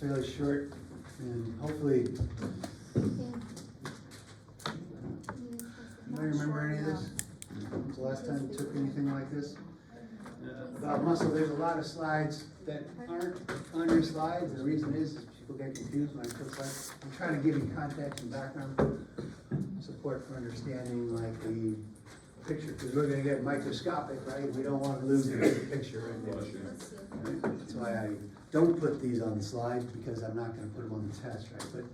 fairly short, and hopefully, anybody remember any of this? When's the last time you took anything like this? About muscle, there's a lot of slides that aren't on your slides, and the reason is people get confused when I put slides. I'm trying to give you context and background support for understanding like the picture, because we're gonna get microscopic, right? We don't want to lose the big picture right there. Right? That's why I don't put these on the slides, because I'm not gonna put them on the test, right? But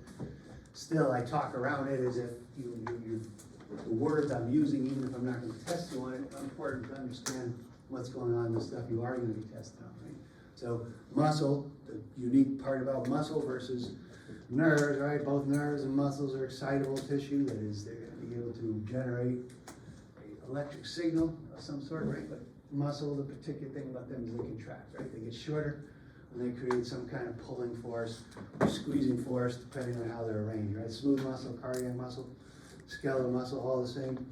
still, I talk around it as if the words I'm using, even if I'm not gonna test you on it, are important to understand what's going on, the stuff you are gonna be tested on, right? So muscle, the unique part about muscle versus nerves, right? Both nerves and muscles are excitable tissue, that is, they're gonna be able to generate an electric signal of some sort, right? But muscle, the particular thing about them is they contract, right? They get shorter and they create some kind of pulling force or squeezing force, depending on how they're arranged, right? Smooth muscle, cardiac muscle, skeletal muscle, all the same.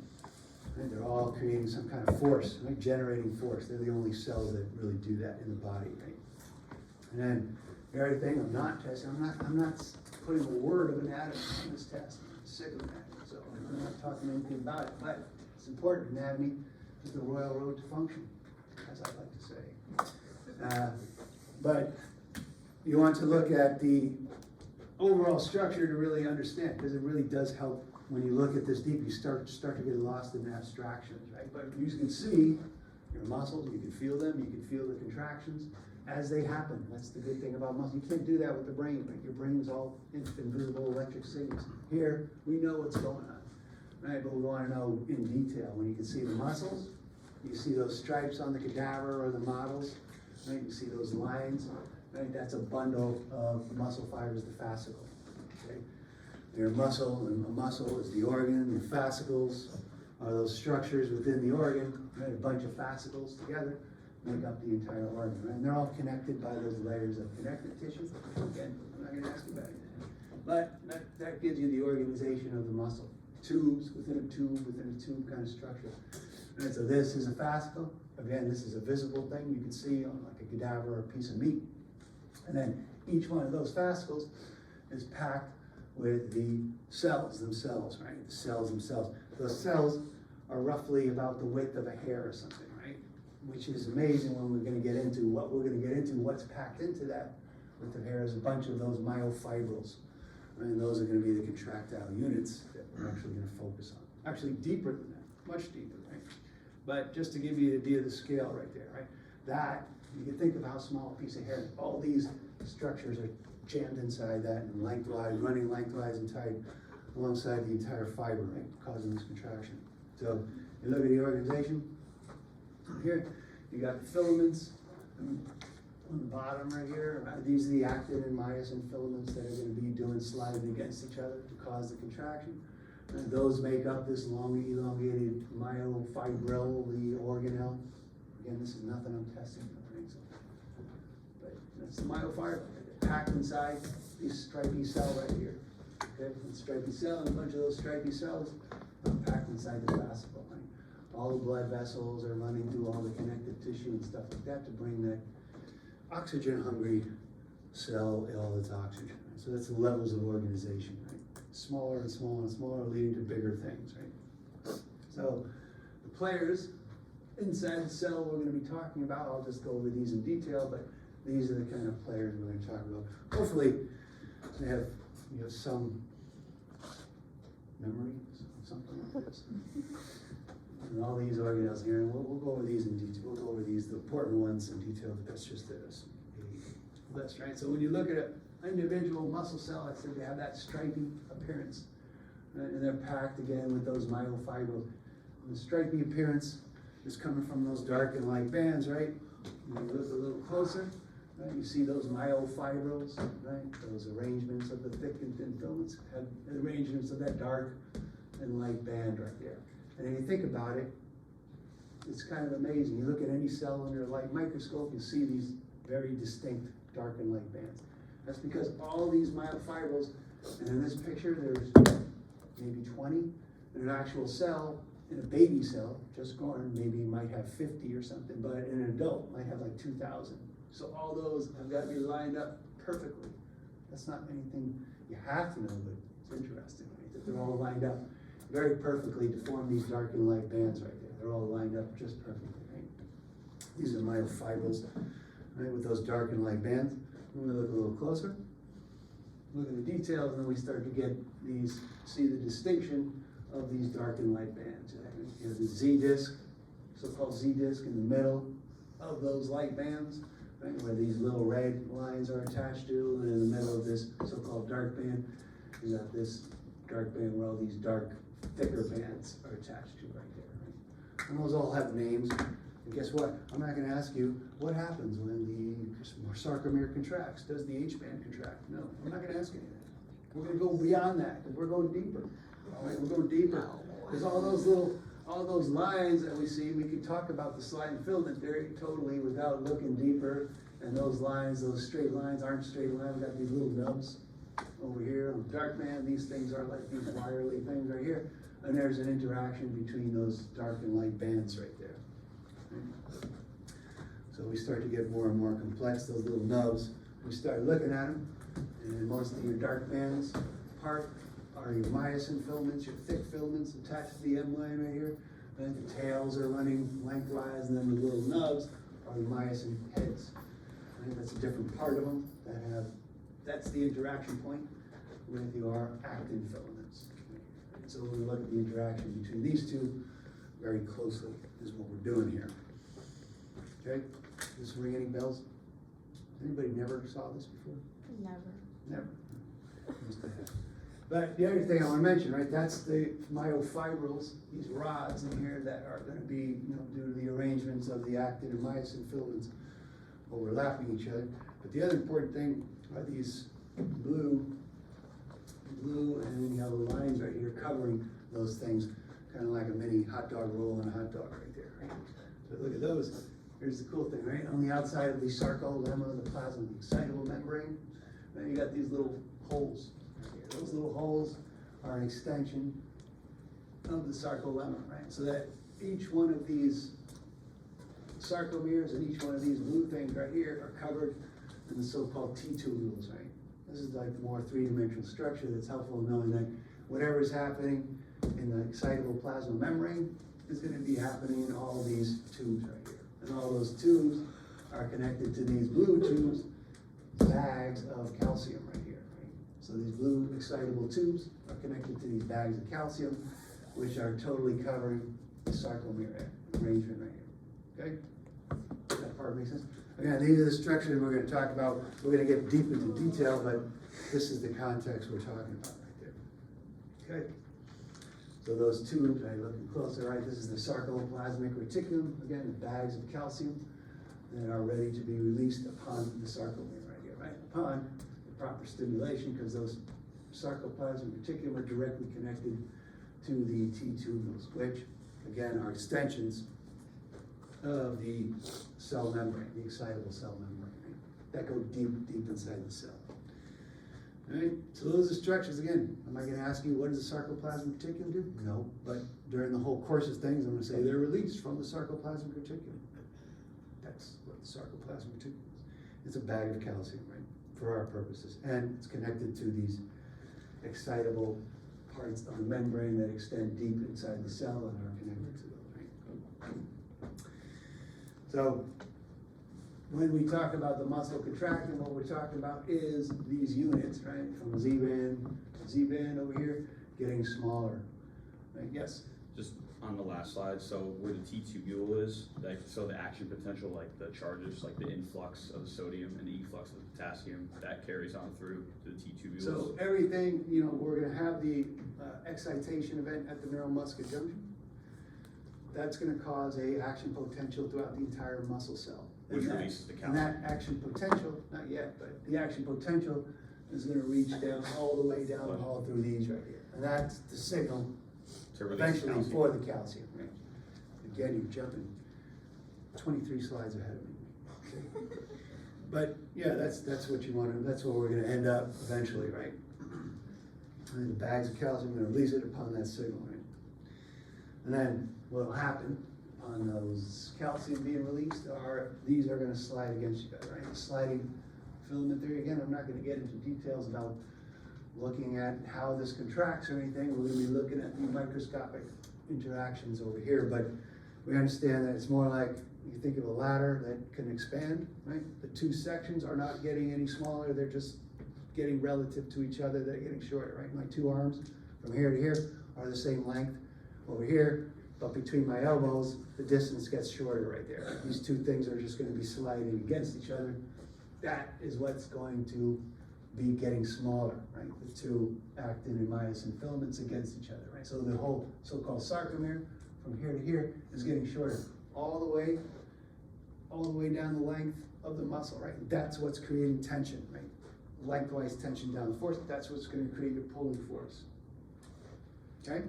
Right? They're all creating some kind of force, right? Generating force. They're the only cells that really do that in the body, right? And then the other thing I'm not testing, I'm not putting a word of anatomy on this test. I'm sick of anatomy, so I'm not talking anything about it. But it's important. Anatomy is the royal road to function, as I like to say. But you want to look at the overall structure to really understand, because it really does help. When you look at this deep, you start to get lost in abstractions, right? But you can see your muscles, you can feel them, you can feel the contractions as they happen. That's the good thing about muscle. You can't do that with the brain, right? Your brain's all invisible electric signals. Here, we know what's going on, right? But we want to know in detail. When you can see the muscles, you see those stripes on the cadaver or the models, right? You see those lines, right? That's a bundle of muscle fibers, the fascicle, okay? Your muscle, and a muscle is the organ, the fascicles are those structures within the organ, right? A bunch of fascicles together make up the entire organ, right? And they're all connected by those layers of connective tissue. Again, I'm not gonna ask you about it. But that gives you the organization of the muscle. Tubes within a tube kind of structure. And so this is a fascicle. Again, this is a visible thing you can see on like a cadaver or a piece of meat. And then each one of those fascicles is packed with the cells themselves, right? The cells themselves. Those cells are roughly about the width of a hair or something, right? Which is amazing when we're gonna get into what we're gonna get into. What's packed into that width of hair is a bunch of those myofibrils. Right? And those are gonna be the contractile units that we're actually gonna focus on. Actually deeper than that, much deeper, right? But just to give you an idea of the scale right there, right? That, you can think of how small a piece of hair, all these structures are jammed inside that and lengthwise, running lengthwise and tight alongside the entire fiber, right, causing this contraction. So you look at the organization. Here, you got the filaments on the bottom right here. Right? These are the actin and myosin filaments that are going to be doing sliding against each other to cause the contraction. And those make up this long, elongated myofibril, the organelle. Again, this is nothing I'm testing. Right? So, but that's the myofibril. Packed inside this stripy cell right here. Okay, this stripy cell and a bunch of those stripy cells are packed inside the fascicle. Right? All the blood vessels are running through all the connective tissue and stuff like that to bring that oxygen-hungry cell all its oxygen. Right? So that's the levels of organization. Right? Smaller and smaller and smaller, leading to bigger things. Right? So the players inside the cell we're going to be talking about. I'll just go over these in detail, but these are the kind of players we're going to talk about. Hopefully, they have some memory, something like this. And all these organelles here, and we'll go over these in detail. We'll go over these, the important ones in detail, but that's just this. List, right? So when you look at an individual muscle cell, I said they have that stripy appearance. Right? And they're packed again with those myofibrils. And the stripy appearance is coming from those dark and light bands, right? When you look a little closer, right, you see those myofibrils, right? Those arrangements of the thick and thin filaments have arrangements of that dark and light band right there. And if you think about it, it's kind of amazing. You look at any cell under a light microscope, you see these very distinct dark and light bands. That's because all these myofibrils, and in this picture there's maybe 20, in an actual cell, in a baby cell, just born, maybe you might have 50 or something, but in an adult might have like 2,000. So all those have got to be lined up perfectly, That's not anything you have to know, but it's interesting, right? That they're all lined up very perfectly to form these dark and light bands right there. They're all lined up just perfectly, right? These are myofibrils, right, with those dark and light bands. I'm gonna look a little closer. Look at the details, and then we start to get these, see the distinction of these dark and light bands. Right? You have the Z disc, so-called Z disc in the middle of those light bands, right, where these little red lines are attached to, and in the middle of this so-called dark band, you got this dark band where all these dark, thicker bands are attached to right there. Right? And those all have names. And guess what? I'm not going to ask you what happens when the sarcomere contracts. Does the H band contract? No, I'm not going to ask you that. We're going to go beyond that because we're going deeper. Right? We're going deeper. Because all those lines that we see, we could talk about the sliding filament very totally without looking deeper. And those lines, those straight lines aren't straight lines. We've got these little nubs over here on the dark band. These things are like these wirely things right here. And there's an interaction between those dark and light bands right there. So we start to get more and more complex, those little nubs. We start looking at them, and most of your dark bands part are your myosin filaments, your thick filaments attached to the M line right here. And the tails are running lengthwise, and then the little nubs are the myosin heads. Right? That's a different part of them that's the interaction point with your actin filaments. And so we look at the interaction between these two very closely is what we're doing here. Okay, does this ring any bells? Anybody never saw this before? Never. Must have. But the other thing I want to mention, right, that's the myofibrils, these rods in here that are going to be, due to the arrangements of the actin and myosin filaments overlapping each other. But the other important thing are these blue and then yellow lines right here covering those things, kind of like a mini hot dog roll and a hot dog right there. Right? So look at those. Here's the cool thing, right? On the outside of the sarcolemma, the plasma, the excitable membrane, then you got these little holes right here. Those little holes are an extension of the sarcolemma, right? So that each one of these sarcomeres and each one of these blue things right here are covered in the so-called T-tubules, right? This is like the more three-dimensional structure that's helpful in knowing that whatever is happening in the excitable plasma membrane is going to be happening in all these tubes right here. And all those tubes are connected to these blue tubes, bags of calcium right here. Right? So these blue excitable tubes are connected to these bags of calcium, which are totally covering the sarcomere arrangement right here. Okay? That part makes sense? Again, these are the structures we're going to talk about. We're going to get deep into detail, but this is the context we're talking about right there. Okay? So those tubes, right, looking closer, right, this is the sarcoplasmic reticulum, again, the bags of calcium that are ready to be released upon the sarcomere right here, right? Upon the proper stimulation, because those sarcoplasmic reticulum are directly connected to the T-tubules, which, again, are extensions of the cell membrane, the excitable cell membrane, right? That go deep inside the cell. All right, so those are structures. Again, am I going to ask you what does the sarcoplasmic reticulum do? No, but during the whole course of things, I'm going to say they're released from the sarcoplasmic reticulum. That's what the sarcoplasmic reticulum is. It's a bag of calcium, right, for our purposes, and it's connected to these excitable parts of the membrane that extend deep inside the cell and are connected to those, right? So when we talk about the muscle contracting, what we're talking about is these units, right? From Z-band over here, getting smaller. Right? Yes? Just on the last slide, so where the T-tubule is, like, so the action potential, like the charges, like the influx of the sodium and the efflux of the potassium, that carries on through to the T-tubules. So everything, we're going to have the excitation event at the neuromuscular junction. That's going to cause a action potential throughout the entire muscle cell. Which releases the calcium. And that action potential, not yet, but the action potential is going to reach down all the way down the hall through these right here. And that's the signal eventually calcium. for the calcium, right? Again, you're jumping 23 slides ahead of me. Okay. But yeah, that's what you want to, that's where we're going to end up eventually, right? And then the bags of calcium are going to release it upon that signal, right? And then what will happen on those calcium being released are, these are going to slide against each other, right? The sliding filament theory. Again, I'm not gonna get into details about looking at how this contracts or anything. We're gonna be looking at the microscopic interactions over here, but we understand that it's more like, you think of a ladder that can expand, right? The two sections are not getting any smaller, they're just getting relative to each other, they're getting shorter, right? My two arms from here to here are the same length over here, but between my elbows, the distance gets shorter right there. These two things are just gonna be sliding against each other. That is what's going to be getting smaller, right? The two actin and myosin filaments against each other, right? So the whole so-called sarcomere from here to here is getting shorter all the way down the length of the muscle, right? That's what's creating tension, right? Lengthwise tension down the force, that's what's gonna create your pulling force. Okay?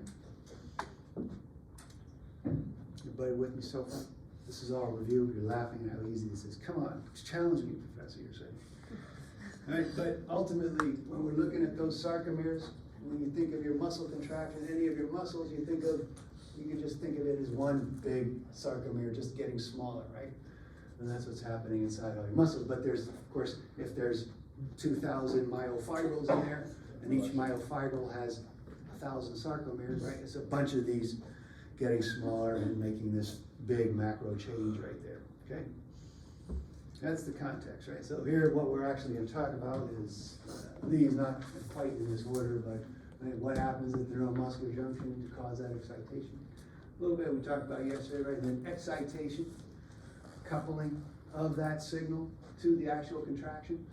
Everybody with me so far? This is all review, you're laughing at how easy this is. Come on, challenge me, Professor, you're saying. All right, but ultimately, when we're looking at those sarcomeres, when you think of your muscle contraction, any of your muscles, you can just think of it as one big sarcomere just getting smaller, right? And that's what's happening inside all your muscles. But there's, of course, if there's 2,000 myofibrils in there, and each myofibril has 1,000 sarcomeres, right? It's a bunch of these getting smaller and making this big macro change right there, okay? That's the context, right? So here, what we're actually gonna talk about is these, not quite in this order, but what happens at the neuromuscular junction to cause that excitation. A little bit we talked about yesterday, right? And then excitation, coupling of that signal to the actual contraction,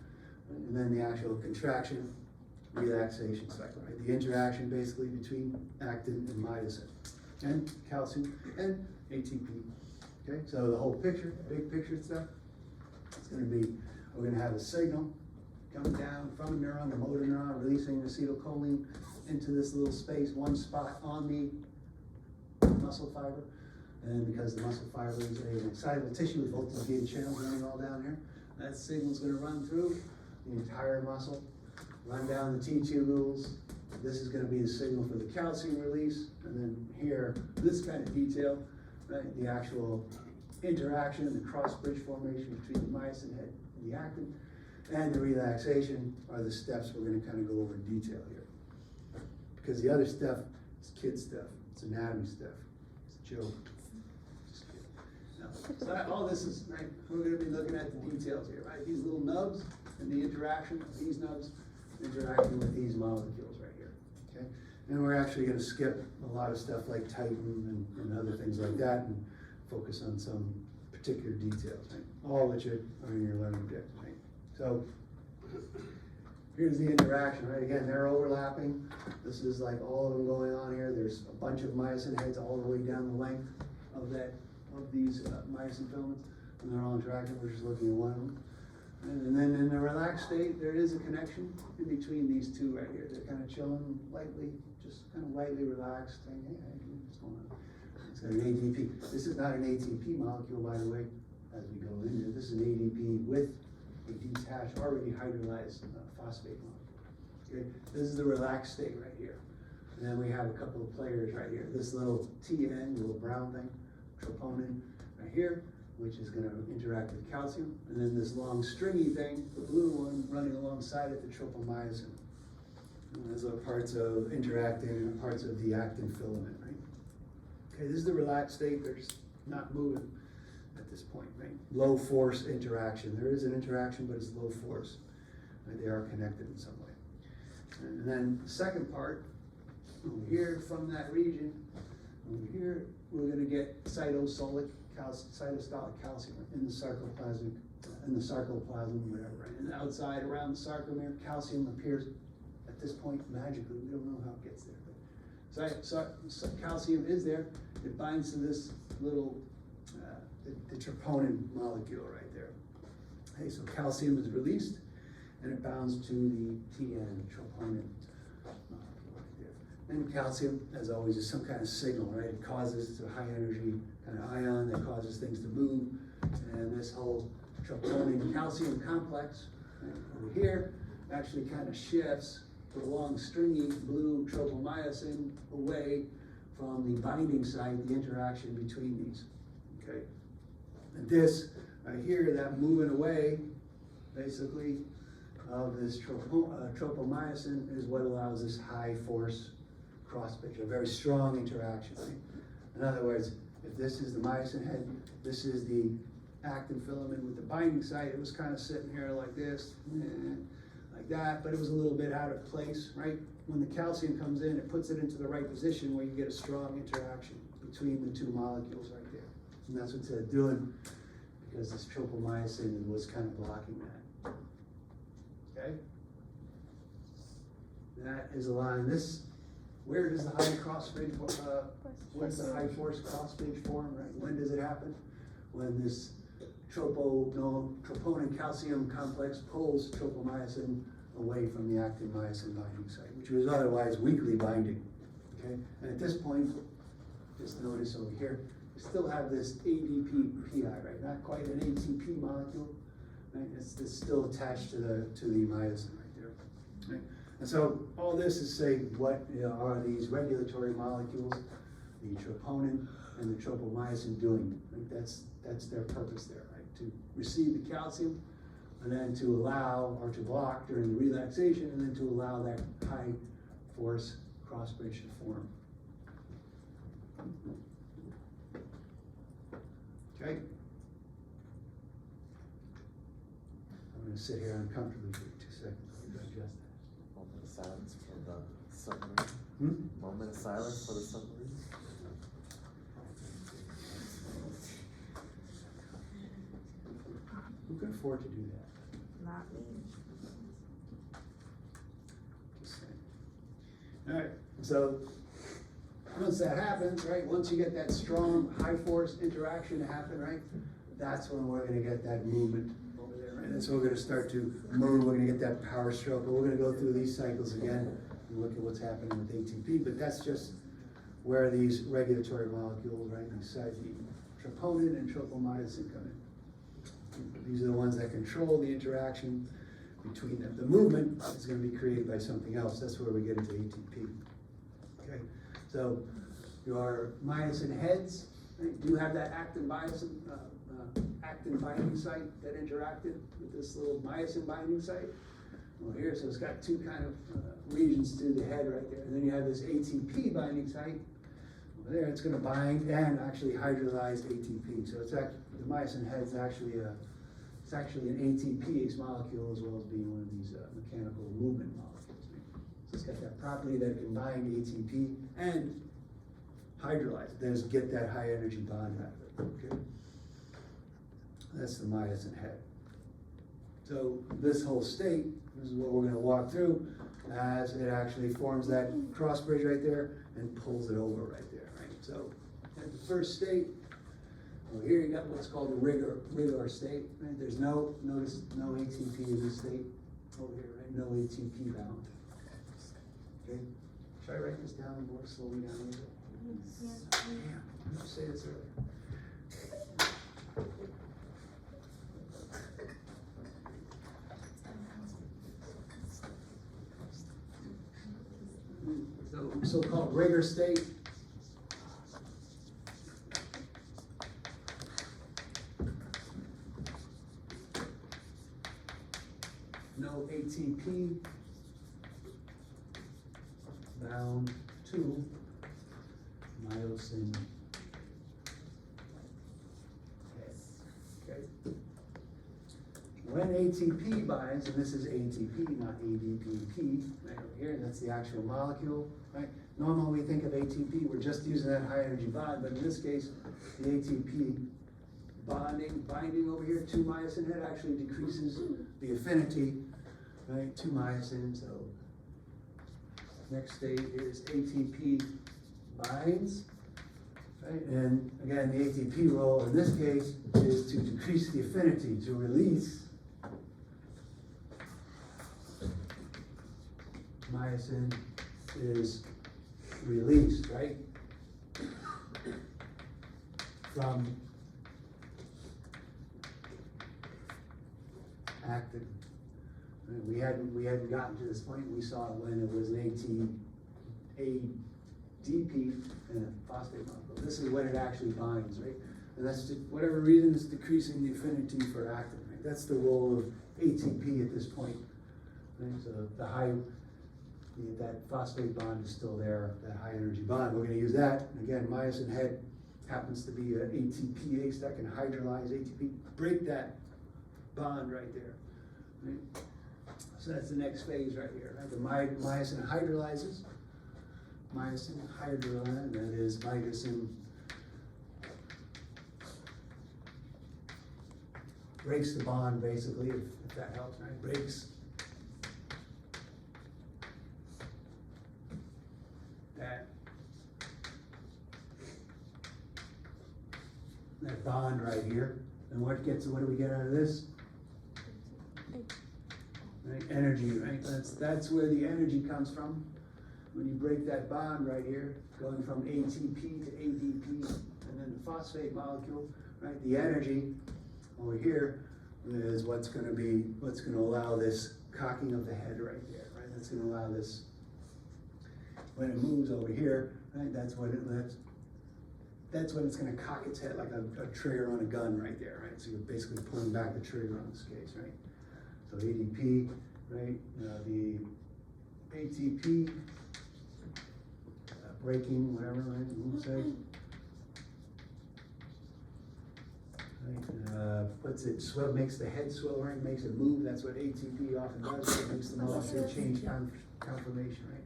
and then the actual contraction, relaxation cycle, right? The interaction basically between actin and myosin, and calcium and ATP. Okay, so the whole picture, big picture stuff, it's gonna be, we're gonna have a signal coming down from a neuron, the motor neuron, releasing acetylcholine into this little space, one spot on the muscle fiber. And because the muscle fiber is an excitable tissue with voltage gated channels running all down here, that signal's gonna run through the entire muscle, run down the T-tubules. This is gonna be the signal for the calcium release. And then here, this kind of detail, right? The actual interaction, the cross bridge formation between the myosin head and the actin, and the relaxation are the steps we're gonna kind of go over in detail here. Because the other stuff is kid stuff, it's anatomy stuff, it's a joke. Just kidding. No. So all this is, right, we're gonna be looking at the details here, right? These little nubs and the interaction of these nubs interacting with these molecules right here, okay? And we're actually gonna skip a lot of stuff like Titan and other things like that and focus on some particular details, right? All which are in your learning objectives, right? So here's the interaction, right? Again, they're overlapping. This is like all of them going on here. There's a bunch of myosin heads all the way down the length of these myosin filaments, and they're all interacting. We're just looking at one of them. And then in the relaxed state, there is a connection in between these two right here. They're kind of chilling lightly, just kind of lightly relaxed, saying, hey, what's going on? It's got an ADP. This is not an ATP molecule, by the way, as we go into. This is an ADP with a detached, already hydrolyzed phosphate molecule. Okay, this is the relaxed state right here. And then we have a couple of players right here. This little TN, little brown thing, troponin right here, which is gonna interact with calcium. And then this long stringy thing, the blue one, running alongside it, the tropomyosin. And those are parts of interacting, parts of the actin filament, right? Okay, this is the relaxed state. They're just not moving at this point, right? Low force interaction. There is an interaction, but it's low force. Right? They are connected in some way. And then the second part, over here from that region, over here, we're gonna get cytosolic cytostolic calcium in the sarcoplasmic, whatever, right? And outside around the sarcomere, calcium appears at this point magically. We don't know how it gets there. So calcium is there. It binds to this little, the troponin molecule right there. Okay, so calcium is released and it bounds to the TN, troponin molecule right there. And calcium, as always, is some kind of signal, right? It causes a high energy kind of ion that causes things to move. And this whole troponin calcium complex right, over here actually kind of shifts the long stringy blue tropomyosin away from the binding site, the interaction between these, okay? And this right here, that moving away, basically of this tropomyosin is what allows this high force cross bridge, a very strong interaction. Right? In other words, if this is the myosin head, this is the actin filament with the binding site. It was kind of sitting here like this, like that, but it was a little bit out of place, right? When the calcium comes in, it puts it into the right position where you get a strong interaction between the two molecules right there. And that's what it's doing, because this tropomyosin was kind of blocking that. Okay? That is allowing this. Where does the high cross bridge, what's the high force cross bridge form, right? When does it happen? When this troponin calcium complex pulls tropomyosin away from the actin myosin binding site, which was otherwise weakly binding. Okay? And at this point, just notice over here, we still have this ADP-PI, right? Not quite an ATP molecule, right? It's still attached to the myosin right there. Right? And so all this is saying what are these regulatory molecules, the troponin and the tropomyosin doing? Right? That's their purpose there, right? To receive the calcium, and then to allow or to block during the relaxation, and then to allow that high force cross bridge to form. Okay? I'm going to sit here uncomfortably for 2 seconds to digest that. Moment of silence for the submarine. Moment of silence for the submarine. Who can afford to do that? Not me. Just saying. All right, so once that happens, right, once you get that strong high force interaction to happen, right, that's when we're gonna get that movement over there, right? That's when we're gonna start to move, we're gonna get that power stroke, but we're gonna go through these cycles again and look at what's happening with ATP, but that's just where these regulatory molecules, right, beside the troponin and tropomyosin come in. These are the ones that control the interaction between them. The movement is going to be created by something else. That's where we get into ATP. Okay, so your myosin heads, right, do have that actin binding site that interacted with this little myosin binding site. Well, here, so it's got two kind of regions to the head right there, and then you have this ATP binding site. Over there, it's going to bind and actually hydrolyze ATP. So it's actually, the myosin head is actually it's actually an ATPase molecule as well as being one of these mechanical movement molecules. So it's got that property that it can bind ATP and hydrolyze it. That is, get that high energy bond out of it. Okay, that's the myosin head. So this whole state, this is what we're going to walk through as it actually forms that cross bridge right there and pulls it over right there, right? So at the first state, well, here you got what's called the rigor state, right? There's notice no ATP in this state over here, right? No ATP bound. Okay, should I write this down more slowly down a little bit? Yeah. Damn, I didn't say this earlier. So so-called rigor state. No ATP bound to myosin. Okay. When ATP binds, and this is ATP, not ADPP, right over here, that's the actual molecule, right? Normally we think of ATP, we're just using that high energy bond, but in this case, the ATP binding over here to myosin head actually decreases the affinity, right, to myosin. So next state is ATP binds, right? And again, the ATP role in this case is to decrease the affinity, to release myosin is released, right, from actin. We hadn't gotten to this point. We saw it when it was an ADP and a phosphate molecule. This is when it actually binds, right? And that's just, whatever reason, it's decreasing the affinity for actin, right? That's the role of ATP at this point right? So that phosphate bond is still there, that high energy bond, we're gonna use that. Again, myosin head happens to be an ATPase that can hydrolyze ATP, break that bond right there, right? So that's the next phase right here, right? The myosin hydrolyzes, that is myosin breaks the bond basically, if that helps, right? Breaks that bond right here. And what do we get out of this? Right, energy, right? That's where the energy comes from. When you break that bond right here, going from ATP to ADP, and then the phosphate molecule, right? The energy over here is what's gonna allow this cocking of the head right there, right? That's gonna allow this, when it moves over here, right? That's when it's gonna cock its head like a trigger on a gun right there, right? So you're basically pulling back the trigger on this case, right? So ADP, right? The ATP, breaking, whatever, right? We'll say. Right, makes the head swell, right? Makes it move. That's what ATP often does. It makes the molecule change conformation, right?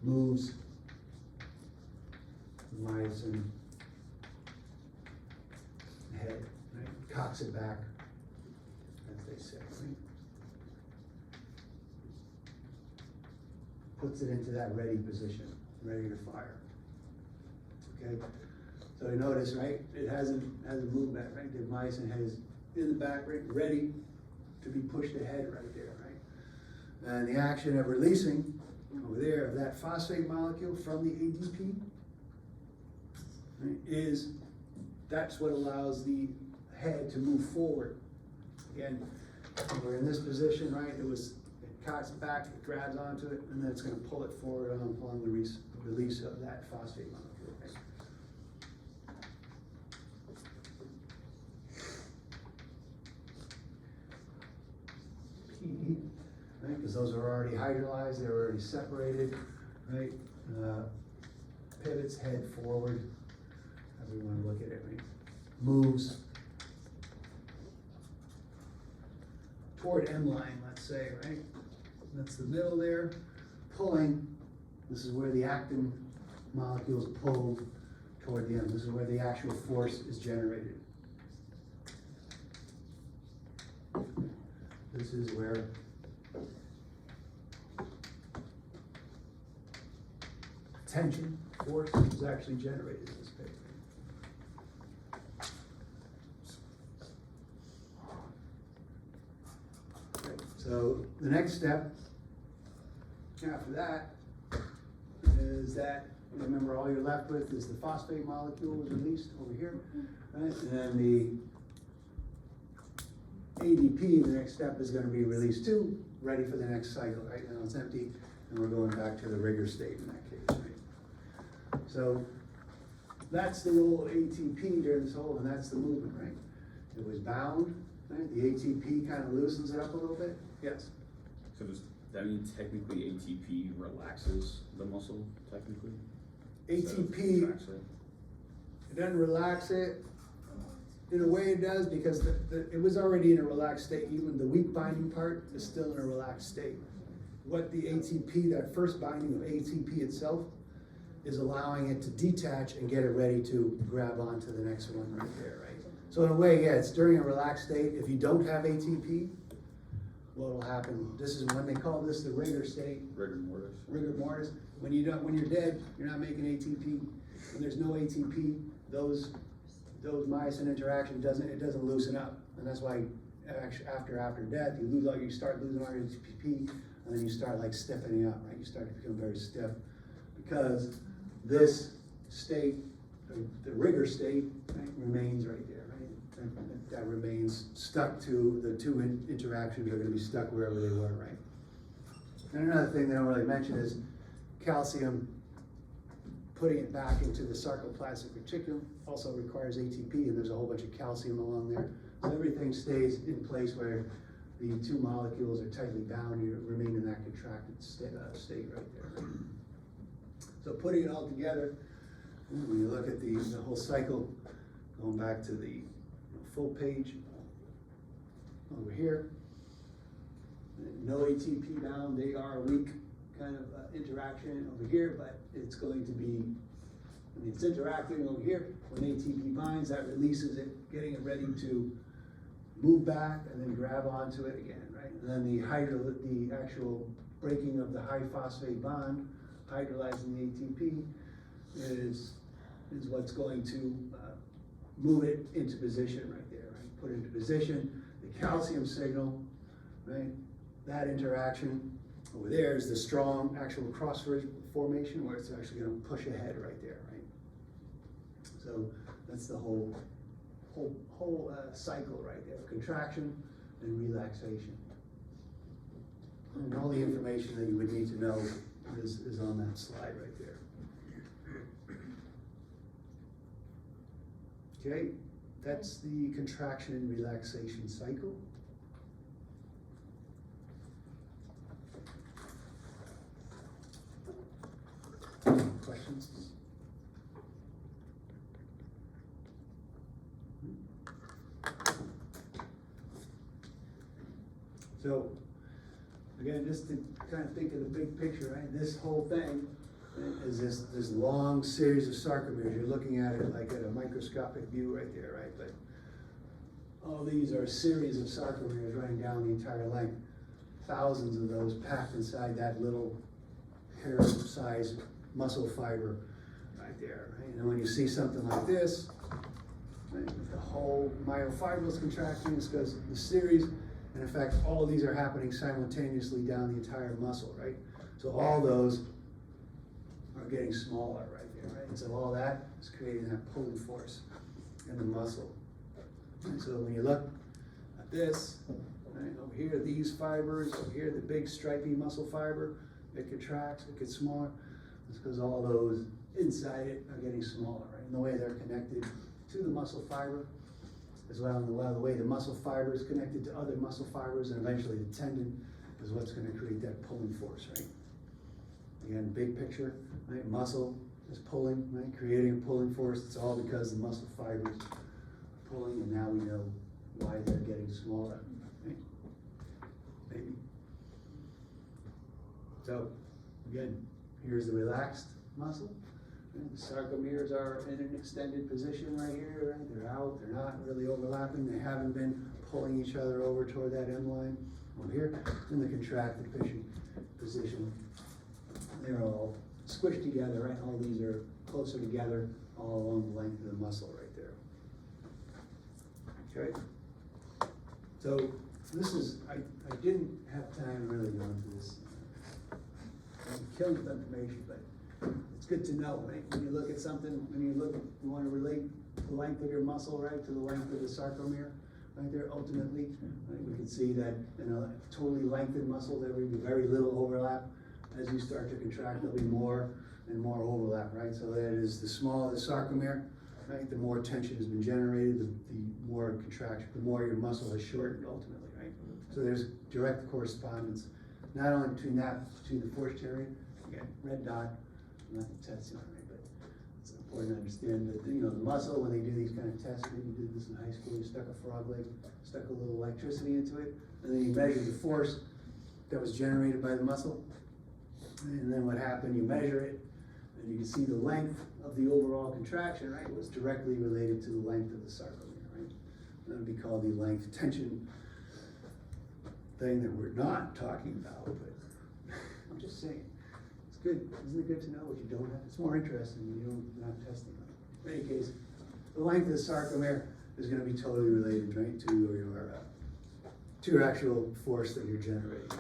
Moves the myosin head, right? Cocks it back, as they say, right? Puts it into that ready position, ready to fire. Okay? So you notice, right, it hasn't moved back, right? The myosin head is in the back, right, ready to be pushed ahead right there, right? And the action of releasing over there of that phosphate molecule from the ADP, right, that's what allows the head to move forward. Again, we're in this position, right? It cocks back, it grabs onto it, and then it's going to pull it forward upon the release of that phosphate molecule. Right? P, right? Because those are already hydrolyzed, they're already separated, right? Pivots head forward, as we want to look at it, right? Moves toward M line, let's say, right? That's the middle there. Pulling, this is where the actin molecules pull toward the end. This is where the actual force is generated. This is where tension, force is actually generated in this paper. Okay, so the next step after that is that, remember, all you're left with is the phosphate molecule was released over here, right? And then the ADP, the next step is going to be released too, ready for the next cycle, right? Now it's empty, and we're going back to the rigor state in that case, right? So that's the role of ATP during this whole, and that's the movement, right? It was bound, right? The ATP kind of loosens it up a little bit. Yes? So does that mean technically ATP relaxes the muscle, technically? ATP, it doesn't relax it. In a way it does, because it was already in a relaxed state. Even the weak binding part is still in a relaxed state. What the ATP, that first binding of ATP itself, is allowing it to detach and get it ready to grab onto the next one right there, right? So in a way, yeah, it's during a relaxed state. If you don't have ATP, what will happen? This is when they call this the rigor state. Rigor mortis. Rigor mortis. When you're dead, you're not making ATP. When there's no ATP, those myosin interaction doesn't loosen up, and that's why after death you start losing all your ATP, and then you start like stiffening up, right? You start to become very stiff because this state, the rigor state, right, remains right there, right? That remains stuck to the two interactions are going to be stuck wherever they were, right? And another thing they don't really mention is calcium. Putting it back into the sarcoplasmic reticulum also requires ATP, and there's a whole bunch of calcium along there. So everything stays in place where the two molecules are tightly bound, you remain in that contracted state right there. So putting it all together, when you look at the whole cycle, going back to the full page over here, no ATP bound, they are a weak kind of interaction over here, but it's going to be, I mean, it's interacting over here. When ATP binds, that releases it, getting it ready to move back and then grab onto it again, right? And then the actual breaking of the high phosphate bond, hydrolyzing the ATP, is what's going to move it into position right there, right? Put it into position. The calcium signal, right? That interaction over there is the strong actual cross formation where it's actually going to push ahead right there, right? So that's the whole cycle right there, contraction and relaxation. And all the information that you would need to know is on that slide right there. Okay, that's the contraction and relaxation cycle. Questions? So, again, just to kind of think of the big picture, right? This whole thing is this long series of sarcomeres. You're looking at it like at a microscopic view right there, right? But all these are a series of sarcomeres running down the entire length. Thousands of those packed inside that little hair-sized muscle fiber right there, right? And when you see something like this, right, the whole myofibrils contracting, it's because the series, and in fact, all of these are happening simultaneously down the entire muscle, right? So all those are getting smaller right there, right? And so all that is creating that pulling force in the muscle. And so when you look at this, right, over here, these fibers, over here, the big stripy muscle fiber, it contracts, it gets smaller. It's because all those inside it are getting smaller, right? And the way they're connected to the muscle fiber, as well, and the way the muscle fiber is connected to other muscle fibers, and eventually the tendon is what's going to create that pulling force, right? Again, big picture, right? Muscle is pulling, right? Creating a pulling force. It's all because the muscle fibers are pulling, and now we know why they're getting smaller, right? Maybe. So, again, here's the relaxed muscle. The sarcomeres are in an extended position right here, right? They're out, they're not really overlapping, they haven't been pulling each other over toward that M line over here. In the contracted position, they're all squished together, right? All these are closer together all along the length of the muscle right there. Okay? So this is, I didn't have time to really go into this. I'm killing with information, but it's good to know, right? When you look at something, you want to relate the length of your muscle, right, to the length of the sarcomere, right there, ultimately, right? We can see that in a totally lengthened muscle, there will be very little overlap. As you start to contract, there'll be more and more overlap, right? So that is, the smaller the sarcomere, right, the more tension has been generated, the more contraction, the more your muscle has shortened ultimately, right? So there's direct correspondence, not only between the fortiori, again, red dot, not the test, right, but it's important to understand that, the muscle, when they do these kind of tests, maybe you did this in high school, you stuck a frog leg, stuck a little electricity into it, and then you measure the force that was generated by the muscle, and then what happened, you measure it, and you can see the length of the overall contraction, right, was directly related to the length of the sarcomere, right? That would be called the length tension thing that we're not talking about, but I'm just saying. It's good, isn't it good to know what you don't have? It's more interesting when you're not testing it. In any case, the length of the sarcomere is going to be totally related, right, to your actual force that you're generating.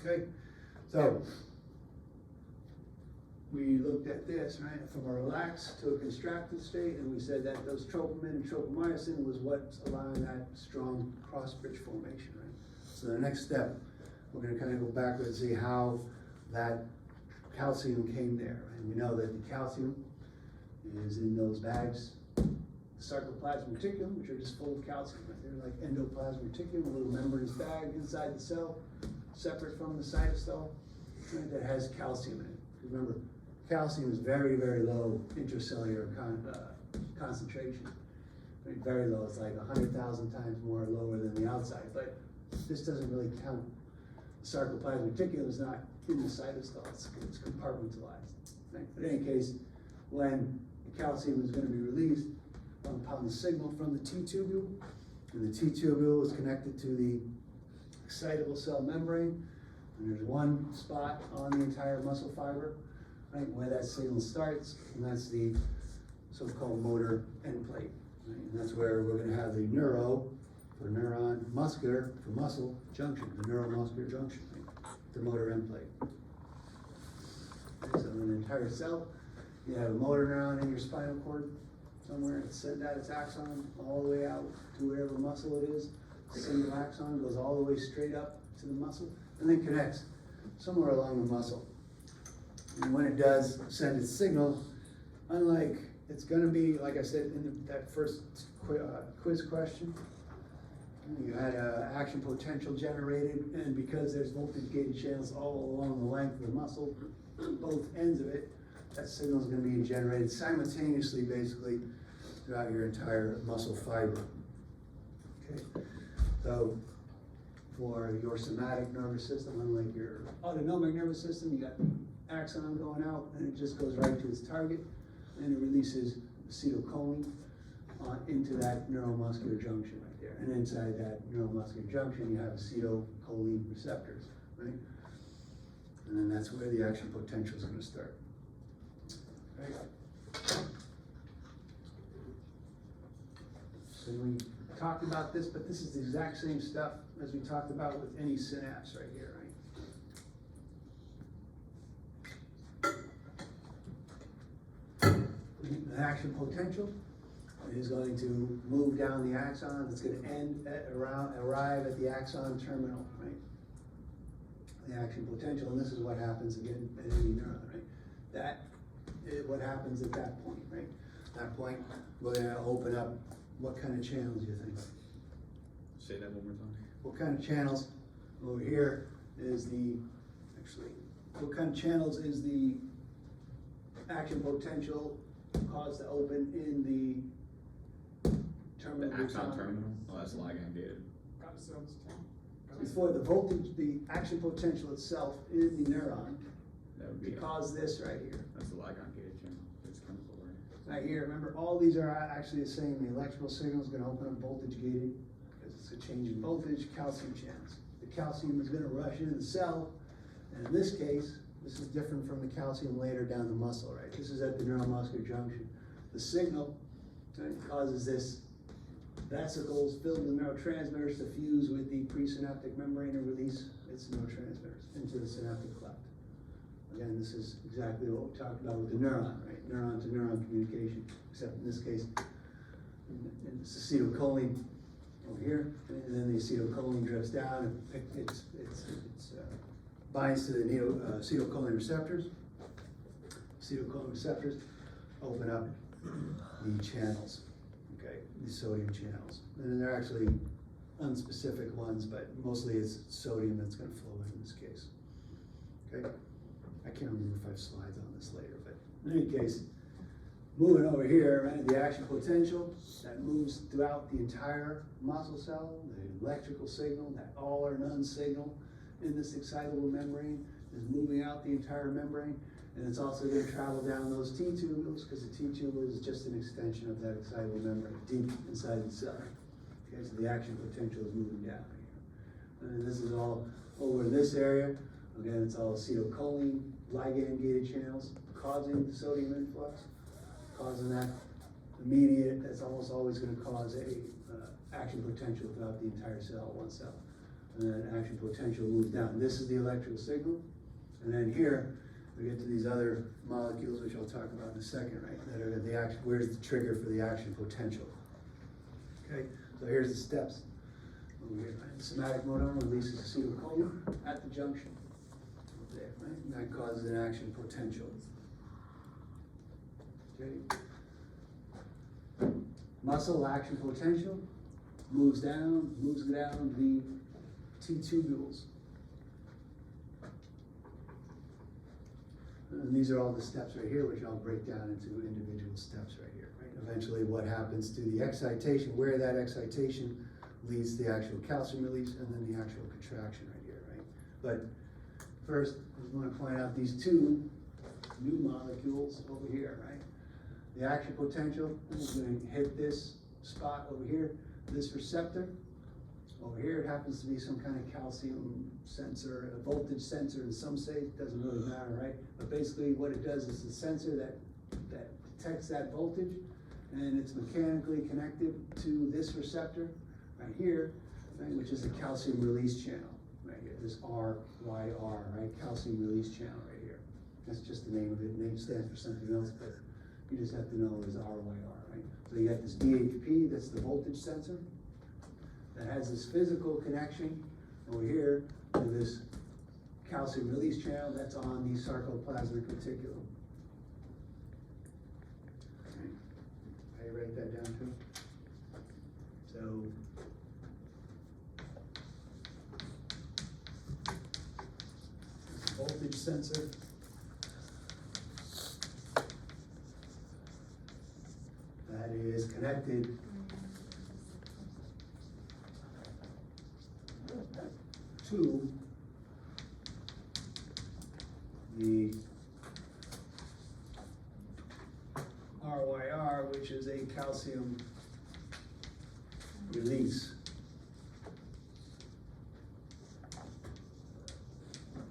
Okay, so we looked at this, right, from a relaxed to a contracted state, and we said that those troponin and tropomyosin was what's allowing that strong cross-bridge formation, right? So the next step, we're going to kind of go backwards and see how that calcium came there. And we know that the calcium is in those bags sarcoplasmic reticulum, which are just full of calcium. Right? They're like endoplasmic reticulum, a little membranous bag inside the cell, separate from the cytosol, right, that has calcium in it. Remember, calcium is very, very low intracellular concentration. Right? Very low. It's like 100,000 times more lower than the outside, but this doesn't really count. The sarcoplasmic reticulum is not in the cytosol, it's compartmentalized. Right? In any case, when the calcium is going to be released upon the signal from the T-tubule, and the T-tubule is connected to the excitable cell membrane, and there's one spot on the entire muscle fiber, right, where that signal starts, and that's the so-called motor end plate. Right? And that's where we're going to have the neuro for neuron, muscular for muscle junction, the neuromuscular junction, right? The motor end plate. Okay, so in an entire cell, you have a motor neuron in your spinal cord somewhere. It sends out its axon all the way out to whatever muscle it is. The single axon goes all the way straight up to the muscle and then connects somewhere along the muscle. And when it does send its signal, unlike it's going to be, like I said in that first quiz question, you had action potential generated, and because there's voltage gated channels all along the length of the muscle, both ends of it, that signal is going to be generated simultaneously, basically, throughout your entire muscle fiber. Okay, so for your somatic nervous system, unlike your autonomic nervous system, you got the axon going out, and it just goes right to its target, and it releases acetylcholine into that neuromuscular junction right there. And inside that neuromuscular junction, you have acetylcholine receptors, right? And then that's where the action potential is going to start. Right? So we talked about this, but this is the exact same stuff as we talked about with any synapse right here, right? The action potential is going to move down the axon. It's going to arrive at the axon terminal, right? The action potential, and this is what happens again at any neuron, right? That is what happens at that point, right? At that point, we're going to open up. What kind of channels do you think? Say that one more time. What kind of channels over here is what kind of channels is the action potential caused to open in the terminal? The axon terminal? Oh, that's ligand gated. Before the voltage, the action potential itself in the neuron That would be cause this right here. That's the ligand gated channel. It's chemical, right? Right here, remember, all these are actually the same. The electrical signal is going to open up voltage gated because it's a change in voltage, calcium channels. The calcium is going to rush into the cell, and in this case, this is different from the calcium later down the muscle, right? This is at the neuromuscular junction. The signal, right, causes this vesicles filled with neurotransmitters to fuse with the presynaptic membrane and release its neurotransmitters into the synaptic cleft. Again, this is exactly what we talked about with the neuron, right? Neuron to neuron communication, except in this case, it's acetylcholine over here, and then the acetylcholine drifts down, and it binds to the acetylcholine receptors. Acetylcholine receptors open up the channels, okay, the sodium channels. And they're actually unspecific ones, but mostly it's sodium that's going to flow in this case. Okay, I can't remember if I have slides on this later, but in any case, moving over here, right, the action potential that moves throughout the entire muscle cell, the electrical signal, that all or none signal in this excitable membrane is moving out the entire membrane, and it's also going to travel down those T-tubules because the T-tubule is just an extension of that excitable membrane deep inside the cell. Okay, so the action potential is moving down here. And this is all over this area. Again, it's all acetylcholine, ligand-gated channels causing the sodium influx, causing that immediate, that's almost always going to cause a action potential throughout the entire cell, one cell. And then action potential moves down. This is the electrical signal. And then here, we get to these other molecules, which I'll talk about in a second, right? That are the action, where's the trigger for the action potential? Okay, so here's the steps. Over here, right? The somatic motor releases acetylcholine at the junction. Over there, right? And that causes an action potential. Okay. muscle action potential moves down the T-tubules. And these are all the steps right here, which I'll break down into individual steps right here, right? Eventually what happens to the excitation, where that excitation leads to the actual calcium release and then the actual contraction right here, right? But first, I just want to point out these two new molecules over here, right? The action potential is going to hit this spot over here, this receptor. Over here, it happens to be some kind of calcium sensor, a voltage sensor, and some say it doesn't really matter, right? But basically what it does is a sensor that detects that voltage, and it's mechanically connected to this receptor right here, right, which is a calcium release channel, right here, this RYR, right, calcium release channel right here. That's just the name of it. Name stands for something else, but you just have to know it's RYR, right? So you got this DHP, that's the voltage sensor, that has this physical connection over here to this calcium release channel that's on the sarcoplasmic reticulum. Okay. I write that down too. So voltage sensor. That is connected to the RYR, which is a calcium release.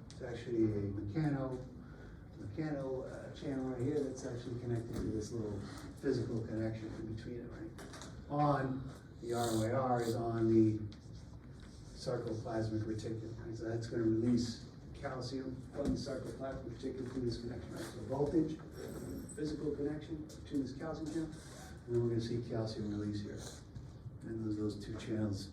It's actually a mechano channel right here that's actually connected to this little physical connection in between it, right? On the RYR is on the sarcoplasmic reticulum, right? So that's going to release calcium from the sarcoplasmic reticulum through this connection, right? So voltage, physical connection to this calcium channel, and then we're going to see calcium release here. And those two channels.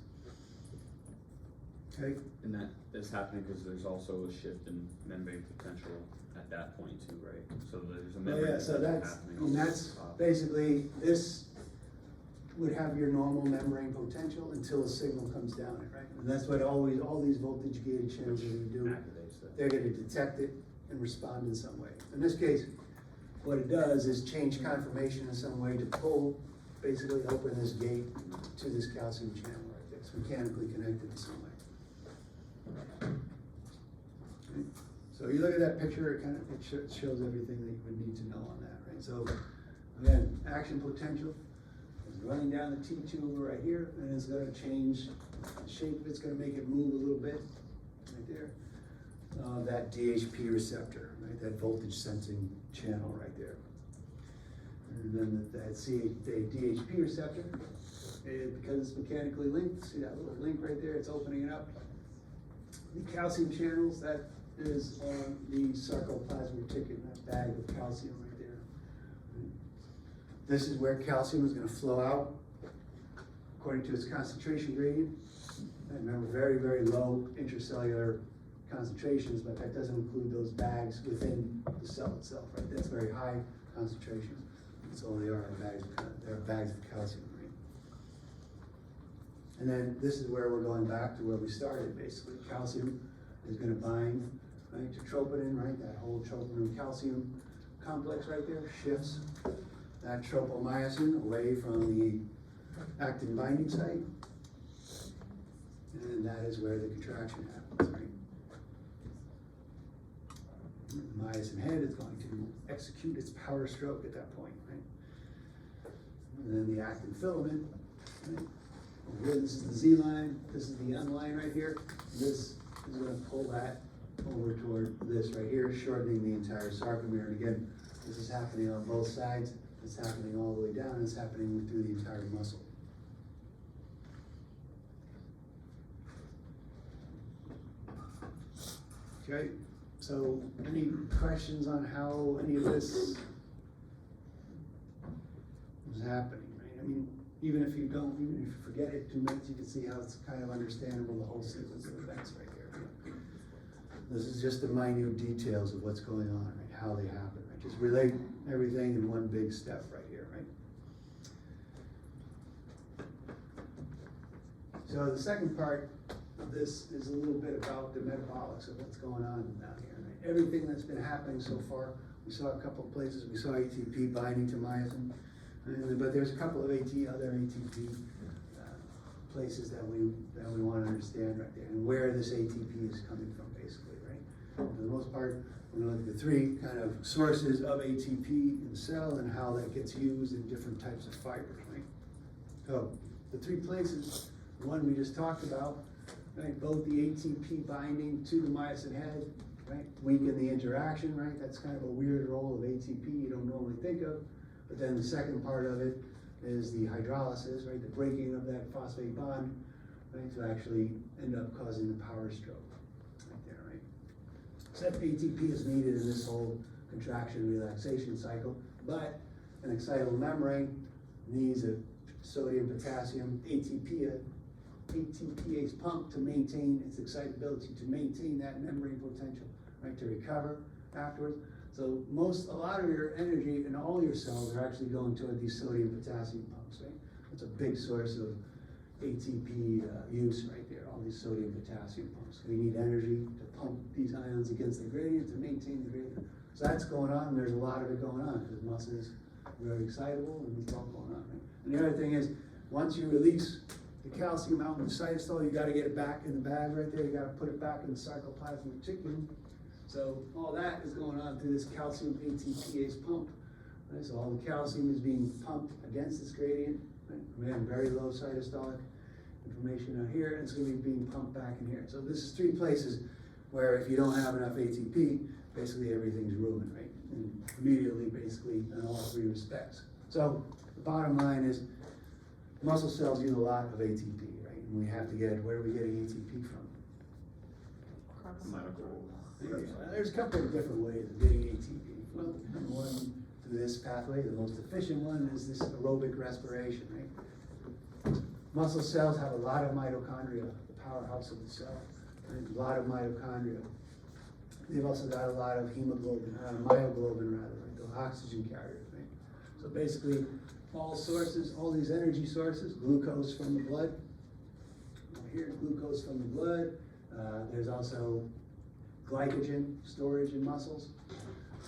Okay? And that is happening because there's also a shift in membrane potential at that point too, right? So there's a membrane Yeah, so potential that's, happening. and that's basically, this would have your normal membrane potential until a signal comes down it, right? And that's what all these voltage gated channels are gonna do. Activates that. They're gonna detect it and respond in some way. In this case, what it does is change conformation in some way to pull, basically open this gate to this calcium channel right there. It's mechanically connected in some way. Okay. So you look at that picture, it shows everything that you would need to know on that, right? So again, action potential is running down the T-tube right here, and it's gonna change the shape, it's gonna make it move a little bit, right there. That DHP receptor, right, that voltage sensing channel right there. And then the DHP receptor, because it's mechanically linked, see that little link right there, it's opening it up. The calcium channels, that is on the sarcoplasmic reticulum, that bag of calcium right there. This is where calcium is gonna flow out according to its concentration gradient. And remember, very, very low intracellular concentrations, but that doesn't include those bags within the cell itself, right? That's very high concentrations. That's all they are bags of calcium, right? And then this is where we're going back to where we started, basically. Calcium is gonna bind, right, to troponin, right? That whole troponin calcium complex right there shifts that tropomyosin away from the actin binding site. And that is where the contraction happens, right? The myosin head is going to execute its power stroke at that point, right? And then the actin filament, right? Over here, this is the Z line, this is the N line right here. This is going to pull that over toward this right here, shortening the entire sarcomere. And again, this is happening on both sides. It's happening all the way down, and it's happening through the entire muscle. Okay, so any questions on how any of this is happening, right? I mean, even if you forget it 2 minutes, you can see how it's kind of understandable, the whole sequence of events right here. This is just the minute details of what's going on, right? How they happen, right? Just relate everything in one big step right here, right? So the second part of this is a little bit about the metabolics of what's going on down here. Right? Everything that's been happening so far, we saw a couple of places, we saw ATP binding to myosin, but there's a couple of other ATP places that we want to understand right there, and where this ATP is coming from, basically, right? For the most part, we're going to look at the three kind of sources of ATP in the cell and how that gets used in different types of fibers, right? So the three places, the one we just talked about, right? Both the ATP binding to the myosin head, right? Weaken the interaction, right? That's kind of a weird role of ATP you don't normally think of. But then the second part of it is the hydrolysis, right? The breaking of that phosphate bond, right? To actually end up causing the power stroke, right there, right? So that ATP is needed in this whole contraction relaxation cycle, but an excitable membrane needs a sodium potassium ATPase pump to maintain its excitability, to maintain that membrane potential, right? To recover afterwards. So a lot of your energy and all your cells are actually going toward these sodium potassium pumps, right? That's a big source of ATP use right there, all these sodium potassium pumps. We need energy to pump these ions against the gradient to maintain the gradient. So that's going on, and there's a lot of it going on because muscle is very excitable and it's all going on, right? And the other thing is, once you release the calcium out in the cytosol, you gotta get it back in the bag right there, you gotta put it back in the sarcoplasmic reticulum. So all that is going on through this calcium ATPase pump. Right? So all the calcium is being pumped against this gradient. Right? Again, very low cytostolic information out here, and it's going to be being pumped back in here. So this is three places where if you don't have enough ATP, basically everything's ruined, right? And immediately, basically, in all three respects. So the bottom line is, muscle cells use a lot of ATP, right? And we have to get, where are we getting ATP from? There's a couple of different ways of getting ATP. Well, number one, through this pathway, the most efficient one is this aerobic respiration, right? Muscle cells have a lot of mitochondria, the powerhouse of the cell, right? A lot of mitochondria. They've also got a lot of hemoglobin, myoglobin rather, right? The oxygen carriers, right? So basically, all sources, all these energy sources, glucose from the blood. Here's glucose from the blood. There's also glycogen storage in muscles.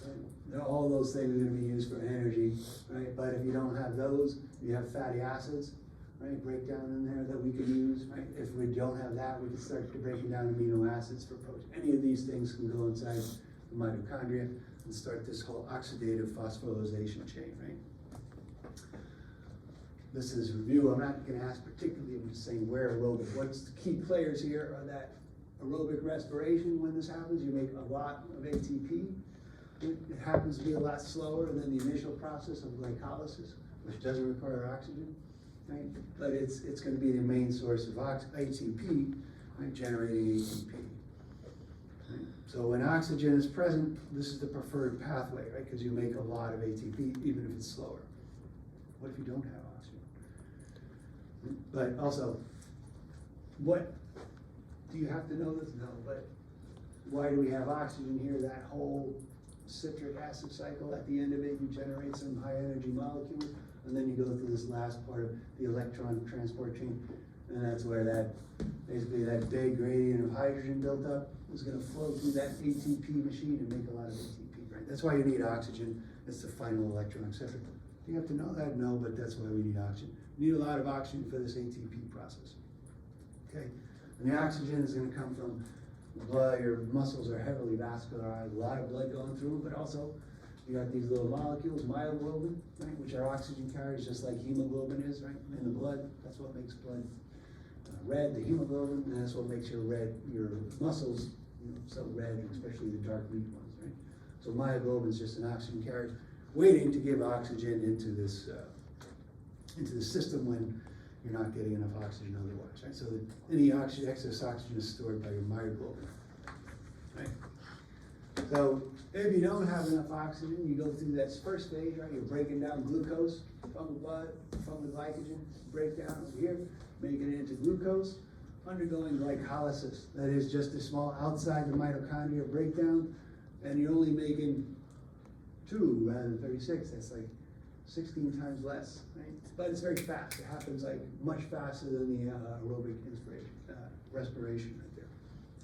Right? All those things are going to be used for energy, right? But if you don't have those, you have fatty acids, right? Breakdown in there that we can use, right? If we don't have that, we can start breaking down amino acids for protein. Any of these things can go inside the mitochondria and start this whole oxidative phosphorylation chain, right? This is review. I'm not going to ask particularly, I'm just saying where aerobic. What's the key players here are that aerobic respiration. When this happens, you make a lot of ATP. It happens to be a lot slower than the initial process of glycolysis, which doesn't require oxygen, right? But it's going to be the main source of ATP, right? Generating ATP. Right? So when oxygen is present, this is the preferred pathway, right? Because you make a lot of ATP, even if it's slower. What if you don't have oxygen? But also, what do you have to know this? No, but why do we have oxygen here? That whole citric acid cycle, at the end of it, you generate some high energy molecules, and then you go through this last part of the electron transport chain, and that's where that, basically that big gradient of hydrogen built up is gonna flow through that ATP machine and make a lot of ATP, right? That's why you need oxygen. It's the final electron, etc. Do you have to know that? No, but that's why we need oxygen. We need a lot of oxygen for this ATP process, okay? And the oxygen is going to come from the blood. Your muscles are heavily vascularized, a lot of blood going through, but also you got these little molecules, myoglobin, right, which are oxygen carriers, just like hemoglobin is, right, in the blood. That's what makes blood red, the hemoglobin, and that's what makes your muscles, so red, especially the dark meat ones, right? So myoglobin is just an oxygen carrier waiting to give oxygen into this into the system when you're not getting enough oxygen otherwise, right? So that any excess oxygen is stored by your myoglobin, right? So if you don't have enough oxygen, you go through that first stage, right? You're breaking down glucose from the blood, from the glycogen, breakdown over here, making it into glucose, undergoing glycolysis. That is just a small outside the mitochondria breakdown, and you're only making 2 rather than 36. That's like 16 times less, right? But it's very fast. It happens like much faster than the aerobic respiration right there,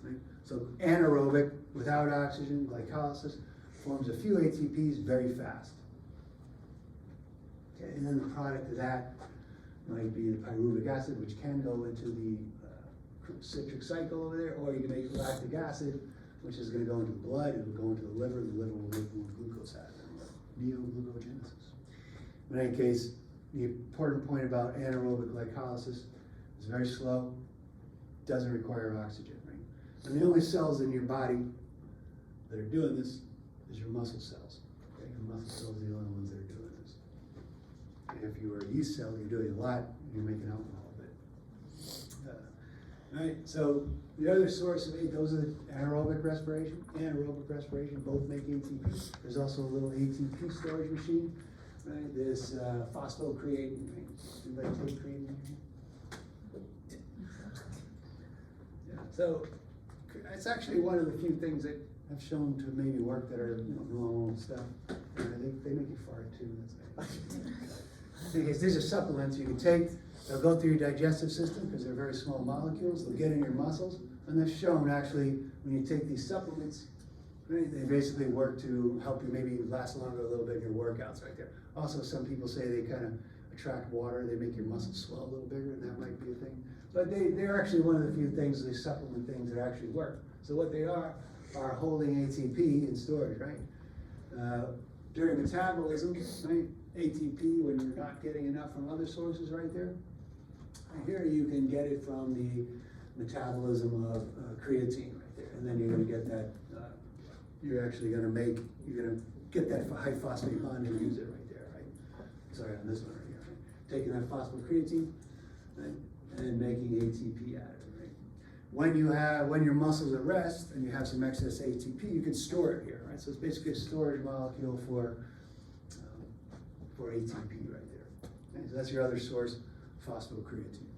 right? So anaerobic, without oxygen, glycolysis, forms a few ATPs very fast. Okay, and then the product of that might be the pyruvic acid, which can go into the citric cycle over there, or you can make lactic acid, which is going to go into the blood, it will go into the liver will make more glucose out of it, neoglucogenesis. In any case, the important point about anaerobic glycolysis is very slow, doesn't require oxygen, right? And the only cells in your body that are doing this is your muscle cells. Okay? Your muscle cells are the only ones that are doing this. And if you were a yeast cell, you're doing a lot, and you're making alcohol of it. Right, so the other source of those are the anaerobic respiration, both make ATP. There's also a little ATP storage machine, right? This phosphocreatine, right? Anybody take creatine? Yeah, so it's actually one of the few things that I've shown to maybe work that are normal stuff. They make you fart too. That's nice. Because these are supplements you can take. They'll go through your digestive system because they're very small molecules. They'll get in your muscles, and they've shown actually when you take these supplements, right, they basically work to help you maybe last longer a little bit in your workouts right there. Also, some people say they kind of attract water. They make your muscles swell a little bigger, and that might be a thing. But they're actually one of the few things, these supplement things that actually work. So what they are holding ATP in storage, right? During metabolism, right? ATP, when you're not getting enough from other sources right there. Here you can get it from the metabolism of creatine right there, and then you're going to get that. You're going to get that high phosphate bond and use it right there, right? Sorry, on this one right here, right? Taking that phosphocreatine, right, and making ATP out of it, right? When your muscles at rest and you have some excess ATP, you can store it here, right? So it's basically a storage molecule for ATP right there. Okay, so that's your other source, phosphocreatine.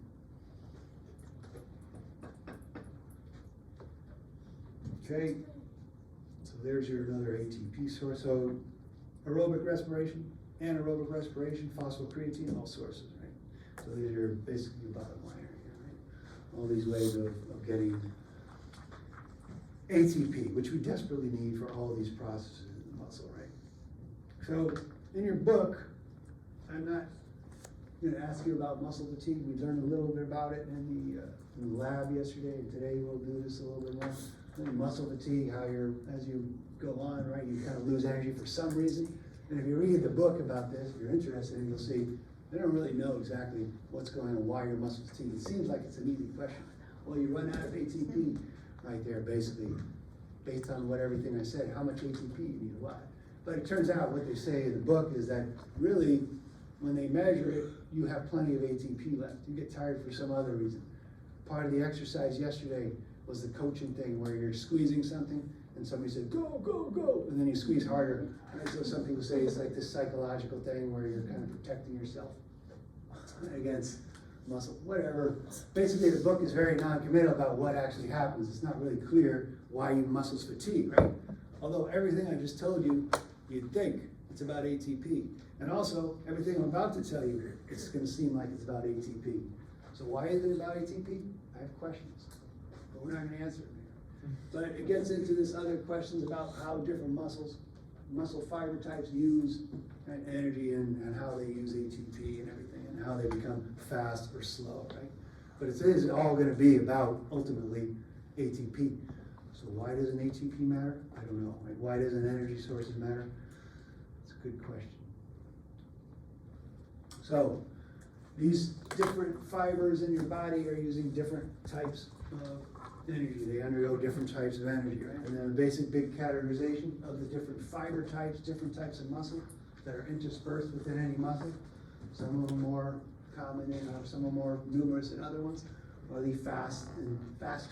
Okay, so there's your another ATP source. So aerobic respiration, anaerobic respiration, phosphocreatine, all sources, right? So these are basically your bottom line here, right? All these ways of getting ATP, which we desperately need for all these processes in the muscle, right? So in your book, I'm not going to ask you about muscle fatigue. We learned a little bit about it in the lab yesterday, and today we'll do this a little bit more. Muscle fatigue, how as you go on, right, you kind of lose energy for some reason. And if you read the book about this, if you're interested, you'll see they don't really know exactly what's going on, why you're muscle fatigued. It seems like it's an easy question. Well, you run out of ATP right there, basically, based on everything I said, how much ATP you need, why. But it turns out what they say in the book is that really, when they measure it, you have plenty of ATP left. You get tired for some other reason. Part of the exercise yesterday was the coaching thing where you're squeezing something and somebody said, go, go, go, and then you squeeze harder. Right? So some people say it's like this psychological thing where you're kind of protecting yourself against muscle, whatever. Basically, the book is very non-committal about what actually happens. It's not really clear why you muscles fatigue, right? Although everything I just told you, you'd think it's about ATP. And also, everything I'm about to tell you, it's going to seem like it's about ATP. So why is it about ATP? I have questions, but we're not going to answer them here. But it gets into this other questions about how different muscle fiber types use energy and how they use ATP and everything, and how they become fast or slow, right? But it is all going to be about, ultimately, ATP. So why does an ATP matter? I don't know. Right? Why doesn't energy sources matter? It's a good question. So these different fibers in your body are using different types of energy. They undergo different types of energy, right? And then a basic big categorization of the different fiber types, different types of muscle that are interspersed within any muscle. Some of them more common, some are more numerous than other ones, are the fast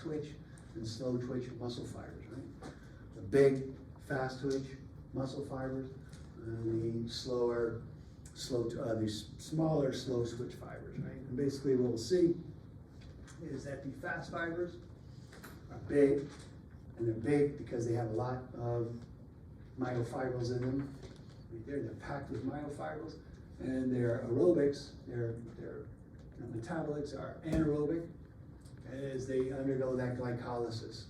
twitch and slow twitch muscle fibers, right? The big, fast twitch muscle fibers, and the smaller, slow switch fibers, right? And basically what we'll see is that the fast fibers are big, and they're big because they have a lot of myofibrils in them. Right there, they're packed with myofibrils. And their aerobics, their metabolics are anaerobic as they undergo that glycolysis.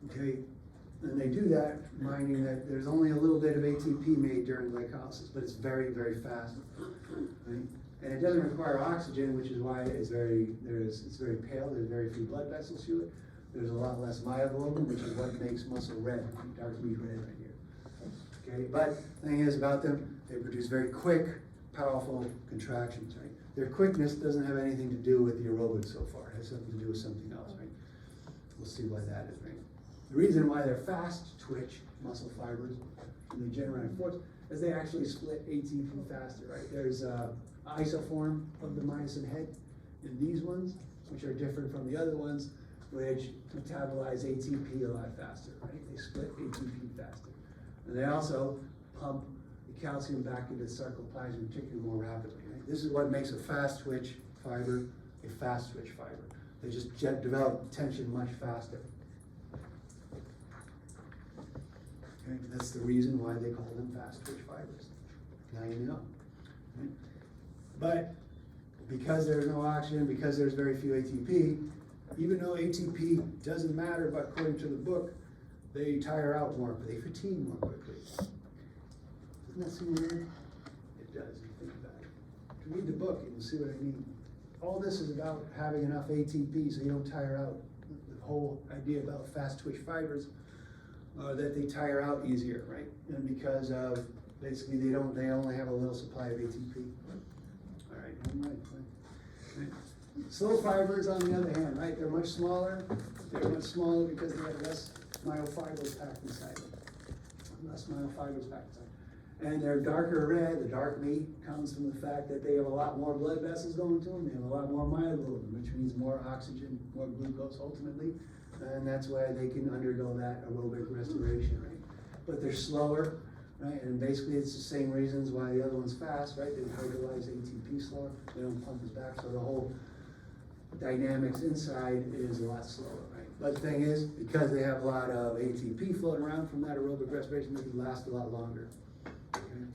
Okay, and they do that, minding that there's only a little bit of ATP made during glycolysis, but it's very, very fast. Right? And it doesn't require oxygen, which is why it's very pale. There's very few blood vessels to it. There's a lot less myoglobin, which is what makes muscle red, dark meat red right here. Okay, but the thing is about them, they produce very quick, powerful contractions, right? Their quickness doesn't have anything to do with the aerobics so far. It has something to do with something else, right? We'll see why that is, right? The reason why they're fast twitch muscle fibers and they generate force is they actually split ATP faster, right? There's isoform of the myosin head in these ones, which are different from the other ones, which metabolize ATP a lot faster, right? They split ATP faster. And they also pump the calcium back into the sarcoplasmic reticulum more rapidly, right? This is what makes a fast twitch fiber a fast twitch fiber. They just develop tension much faster. Okay? That's the reason why they call them fast twitch fibers. Now you know. Right? But because there's no oxygen, because there's very few ATP, even though ATP doesn't matter, but according to the book, they tire out more, but they fatigue more quickly. Doesn't that seem weird? It does, if you think about it. If you read the book, you can see what I mean. All this is about having enough ATP so you don't tire out. The whole idea about fast twitch fibers, that they tire out easier, right? And because of, basically they only have a little supply of ATP. All right. Slow fibers, on the other hand, right? They're much smaller. They're much smaller because they have less myofibrils packed inside them. Less myofibrils packed inside. And they're darker red. The dark meat comes from the fact that they have a lot more blood vessels going to them. They have a lot more myoglobin, which means more oxygen, more glucose ultimately. And that's why they can undergo that aerobic restoration, right? But they're slower, right? And basically it's the same reasons why the other one's fast, right? They hydrolyze ATP slower. They don't pump it back, so the whole dynamics inside is a lot slower, right? But the thing is, because they have a lot of ATP floating around from that aerobic respiration, they can last a lot longer. Okay?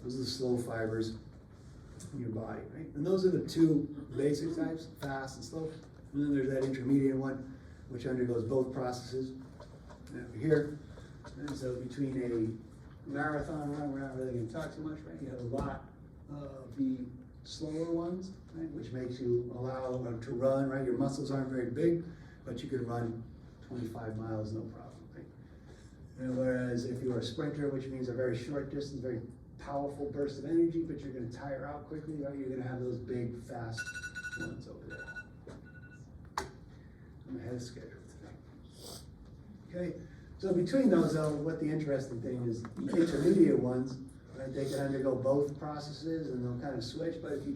Those are the slow fibers in your body, right? And those are the two basic types, fast and slow. And then there's that intermediate one, which undergoes both processes. And over here, and so between a marathon run, we're not really going to talk too much, right? You have a lot of the slower ones, right? Which makes you allow to run, right? Your muscles aren't very big, but you can run 25 miles, no problem, right? And whereas if you're a sprinter, which means a very short distance, very powerful burst of energy, but you're going to tire out quickly, right? You're going to have those big, fast ones over there. I'm ahead of schedule today. Okay, so between those, though, what the interesting thing is, the intermediate ones, right, they can undergo both processes and they'll kind of switch, but if you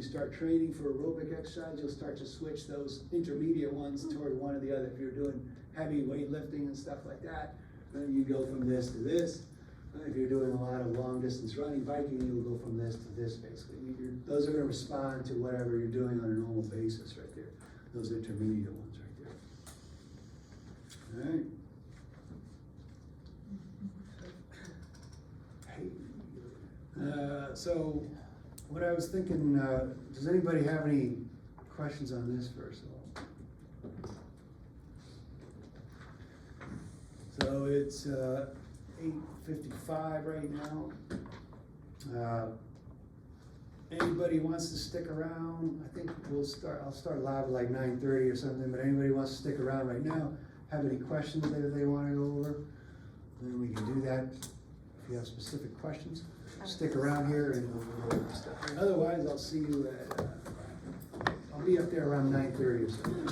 start training for aerobic exercise, you'll start to switch those intermediate ones toward one or the other. If you're doing heavy weightlifting and stuff like that, then you go from this to this. If you're doing a lot of long distance running, biking, you'll go from this to this, basically. Those are going to respond to whatever you're doing on a normal basis right there. Those intermediate ones right there. All right. So what I was thinking, does anybody have any questions on this first of all? So it's 8:55 right now. Anybody wants to stick around? I think I'll start live at like 9:30 or something, but anybody wants to stick around right now, have any questions that they want to go over, then we can do that. If you have specific questions, stick around here and we'll go over stuff. Otherwise, I'll see you at, I'll be up there around 9:30 or something.